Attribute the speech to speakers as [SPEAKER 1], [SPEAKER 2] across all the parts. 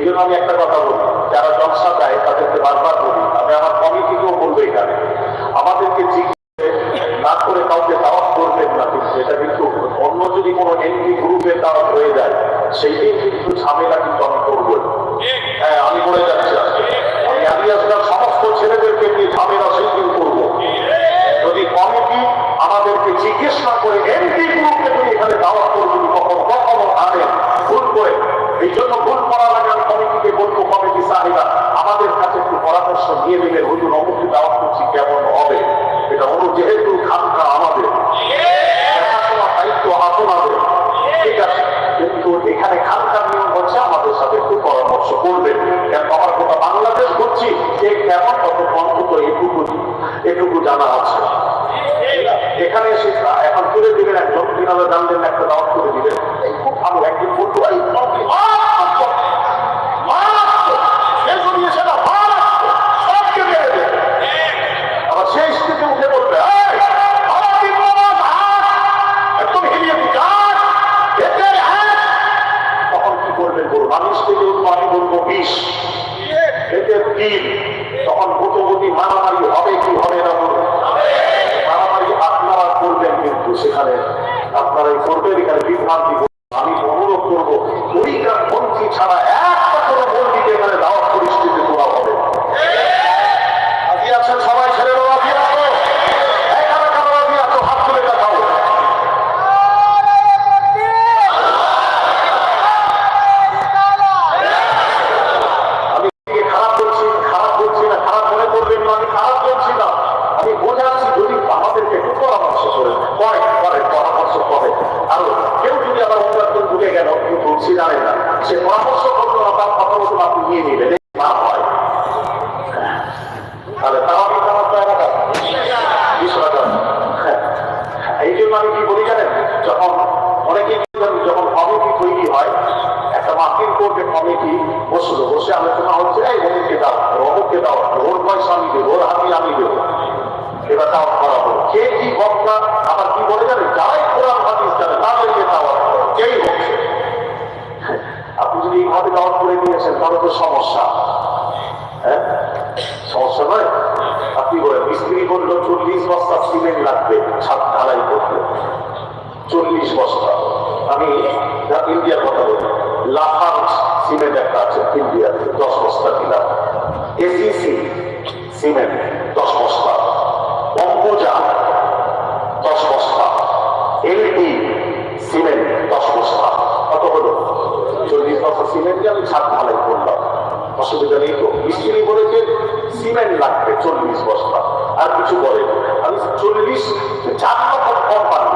[SPEAKER 1] জন্য আমি একটা কথা বলি, যারা জলসা দেয় তাদেরকে বারবার বলি, আমি আমার কমিটিকেও বলবো, এখানে আমাদেরকে না করে কাউকে দাওয়াত করবেন না, কিন্তু এটা কিন্তু অন্য যদি কোনো এমপি গ্রুপের দাওয়াত হয়ে যায় সেই দিন কিন্তু ঝামেলা কিন্তু আমি করবো। হ্যাঁ, আমি বলে যাচ্ছি, আমি আলিয়াসগার সমস্ত ছেলেদেরকে নিয়ে ঝামেলা সেই দিন করবো যদি কমিটি আমাদেরকে জিজ্ঞেস না করে এমপি গ্রুপকে তুমি এখানে দাওয়াত করবো কখনো কখনো আনেন ভুল করে। এই জন্য ভুল করার আগে আমি কমিটিকে বলবো, কমিটি সাহেবা আমাদের কাছে একটু পরামর্শ নিয়ে নেবেন, হুজুর অমুককে দাওয়াত করছি কেমন হবে। এটা যেহেতু খানকা আমাদের দেখাশোনার দায়িত্ব আপনাদের, ঠিক আছে, কিন্তু এখানে খানকার নিয়ম হচ্ছে আমাদের সাথে একটু পরামর্শ করবেন। কেন আমার গোটা বাংলাদেশ ঘুরছি, সে কেমন কত অন্তত এটুকু জানা আছে। এখানে এসে এখন তুলে দিবেন একজন, কিভাবে জানলেন একটা দাওয়াত করে দিবেন, খুব ভালো একদিন বলতো আবার সেই স্মৃতি উঠে বলবে তখন কি করবেন বলুন? মানুষ থেকে আমি বলবো 20 এদের 3, তখন ভূতগতি মারামারি হবে কি হবে না বলুন? মারামারি আপনারা করবেন, কিন্তু সেখানে আপনারাই করবেন, এখানে বিভ্রান্তি। আমি অনুরোধ করবো তরিকার পন্থী ছাড়া একটা কোনো মন্দিরে এখানে দাওয়াত পরিস্থিতি করা হবে। রাজি আছেন সবাই? ছেলেরা রাজি আছো? এখানে কারো রাজি আছো? হাত তুলে দেখাও। আমি খারাপ বলছি না, খারাপ মনে করবেন না, আমি খারাপ বলছি না, আমি বোঝাচ্ছি যদি আমাদেরকে একটু পরামর্শ পরামর্শ করে। আর কেউ যদি আবার অন্য ঢুকে গেল কেউ বলছি জানেন না, সে পরামর্শ করলো না, তার কথা মতো আপনি নিয়ে নেবেন, না হয় তাহলে তারাবি নামাজ টাকা 20 টাকা। এই জন্য আমি কি বলি জানেন, যখন অনেকে যখন কমিটি তৈরি হয়, একটা মাহফিল করবে, কমিটি বসে আলোচনা হচ্ছে, এই অমুককে দাও, অমুককে দাও, ওর পয়সা আমি দেবো, ওর হাতি আমি দেবো, এবার দাওয়াত করা হলো। কে কি বক্তা আবার কি বলে জানেন, যারাই কোরআন হাদিস জানে তাদেরকে দাওয়াত করো, যেই হোক। আপনি যদি এইভাবে দাওয়াত করে নিয়েছেন তাহলে তো সমস্যা। হ্যাঁ, সমস্যা নয়? আপনি বলেন মিস্ত্রি বললো 40 বস্তা সিমেন্ট লাগবে ছাদ ঢালাই করতে, 40 বস্তা। আমি ইন্ডিয়ার কথা বলি, লাফার্জ সিমেন্ট একটা আছে ইন্ডিয়াতে, 10 বস্তা দিলাম। এসিসি সিমেন্ট 10 বস্তা, অম্বুজা 10 বস্তা, এলটি সিমেন্ট 10 বস্তা, কত হলো? 40 বস্তা সিমেন্ট দিয়ে আমি ছাদ ঢালাই করলাম, অসুবিধা নেই তো? মিস্ত্রি বলেছে সিমেন্ট লাগবে 40 বস্তা, আর কিছু বলে আমি 4 রকম কোম্পানি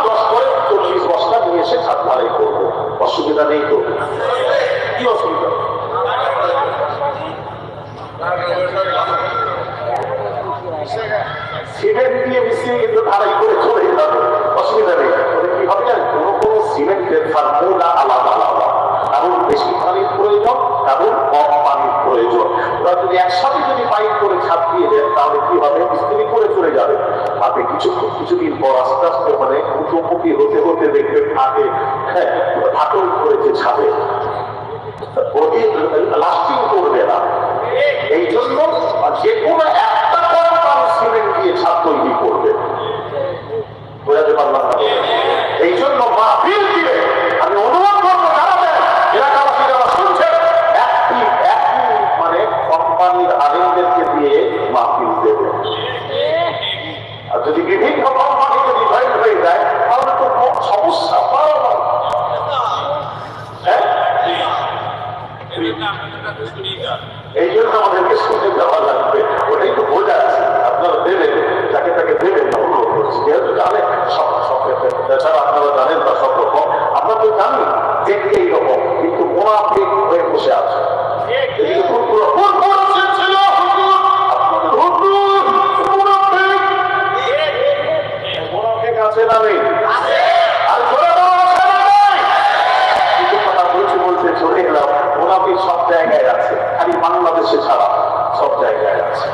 [SPEAKER 1] 10 করে 40 বস্তা নিয়ে এসে ছাদ ঢালাই করবো, অসুবিধা নেই তো? কি অসুবিধা? সিমেন্ট দিয়ে মিশিয়ে কিন্তু ঢালাই করে চলে যাবে, অসুবিধা নেই। কি হবে জানেন, কোনো সিমেন্টের ফর্মুলা আলাদা আলাদা, কারণ বেশি পানির প্রয়োজন, কারণ কম পানির প্রয়োজন। ওরা যদি একসাথে পাইপ করে ছাদ দিয়ে দেন তাহলে কি হবে, মিস্ত্রি করে চলে যাবে। তাতে কিছুদিন পর আস্তে আস্তে মানে মুখোমুখি হতে দেখবে থাকে ফাটল করেছে ছাদে, লাস্টিং করবে না। এই জন্য যে কোনো একটা কোম্পানি সিমেন্ট দিয়ে ছাদ তৈরি করবে, বোঝাতে পারলাম না? এই জন্য মাহফিল দিবে আমি অনুরোধ করবো জানাবেন, এলাকাবাসী যারা শুনছেন, একটি মানে কোম্পানির আলেমদেরকে দিয়ে মাহফিল দেবে। আর যদি বিভিন্ন কোম্পানি যদি জয়েন্ট হয়ে যায় তাহলে তো সমস্যা পাওয়া না। এই জন্য আমাদেরকে শুনে দেওয়া লাগবে, ওটাই তো বোঝাচ্ছি। আপনারা দেবেন, যাকে তাকে দেবেন না, অনুরোধ করছি। যেহেতু জানেন তাছাড়া আপনারা জানেন তা সব রকম, আমরা তো জানি দেখতে এইরকম, কিন্তু মোনাফিক হয়ে বসে আছে। মোনাফিক আছে না নেই? আর বলতে চলে গেলাম, মোনাফিক সব জায়গায় আছে, খালি বাংলাদেশে ছাড়া সব জায়গায় আছে।